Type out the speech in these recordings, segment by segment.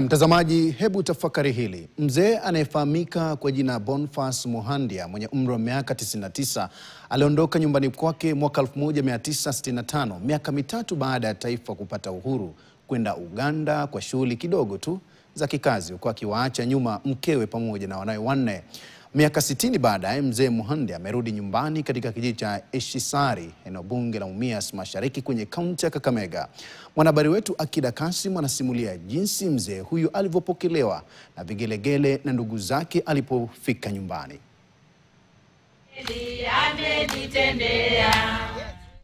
Mtazamaji, hebu tafakari hili. Mzee anayefahamika kwa jina Boniface Muhandia mwenye umri wa miaka 99 aliondoka nyumbani kwake mwaka 1965, miaka mitatu baada ya taifa kupata uhuru, kwenda Uganda kwa shughuli kidogo tu za kikazi, huku akiwaacha nyuma mkewe pamoja na wanawe wanne. Miaka 60 baadaye, mzee Muhandia amerudi nyumbani katika kijiji cha Eshisari, eneo bunge la Mumias Mashariki kwenye kaunti ya Kakamega. Mwanahabari wetu Akida Kasim anasimulia jinsi mzee huyu alivyopokelewa na vigelegele na ndugu zake alipofika nyumbani.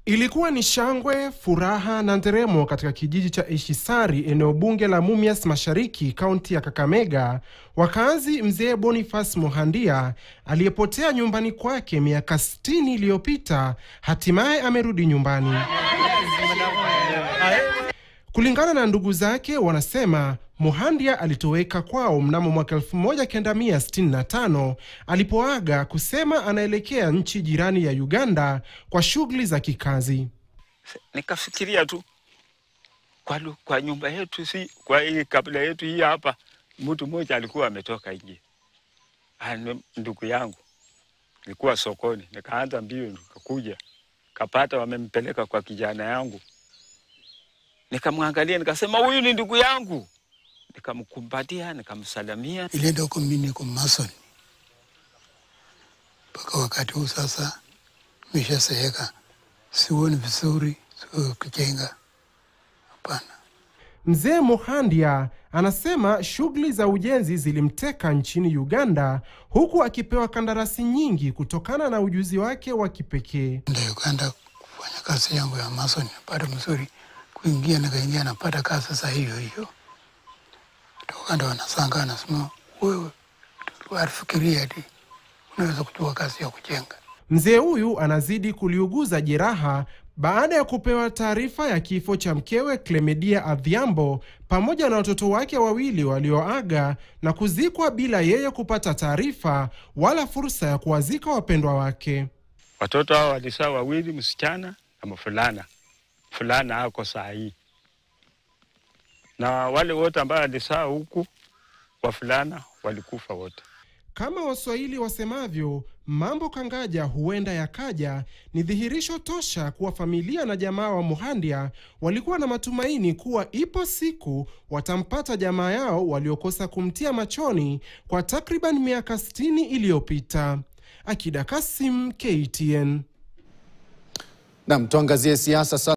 Ilikuwa ni shangwe, furaha na nderemo katika kijiji cha Eshisari, eneo bunge la Mumias Mashariki, kaunti ya Kakamega, wakazi mzee Boniface Muhandia aliyepotea nyumbani kwake miaka 60 iliyopita hatimaye amerudi nyumbani. Kulingana na ndugu zake, wanasema Muhandia alitoweka kwao mnamo mwaka 1965 alipoaga kusema anaelekea nchi jirani ya Uganda kwa shughuli za kikazi. Nikafikiria tu kwa nyumba yetu, si kwa hii kabla yetu hii hapa, mtu mmoja alikuwa ametoka nje. Ndugu yangu nilikuwa sokoni, nikaanza mbio nikakuja, kapata wamempeleka kwa kijana yangu. Nikamwangalia nikasema huyu ni ndugu yangu. Nikamkumbatia, nikamsalamia. Ile ndio mimi kwa Mason. Mpaka wakati huu sasa nimeshazeeka. Sioni vizuri, sio kujenga. Hapana. Mzee Muhandia anasema shughuli za ujenzi zilimteka nchini Uganda, huku akipewa kandarasi nyingi kutokana na ujuzi wake wa kipekee. Ndio Uganda kufanya kazi yangu ya Mason, napata mzuri. Kuingia nikaingia napata kazi sasa hiyo. Uganda wanasanga anasema wewe tulifikiria ati unaweza kuchukua kazi ya kujenga. Mzee huyu anazidi kuliuguza jeraha baada ya kupewa taarifa ya kifo cha mkewe Clemedia Adhiambo pamoja na watoto wake wawili walioaga na kuzikwa bila yeye kupata taarifa wala fursa ya kuwazika wapendwa wake. Watoto hao walizaa wawili, msichana na mvulana. Fulana hako saa hii. Na wale wote ambao walizaa huku wa fulana walikufa wote. Kama Waswahili wasemavyo, mambo kangaja huenda yakaja, ni dhihirisho tosha kuwa familia na jamaa wa Muhandia walikuwa na matumaini kuwa ipo siku watampata jamaa yao waliokosa kumtia machoni kwa takriban miaka 60 iliyopita. Akida Kasim, KTN. Naam, tuangazie siasa sasa.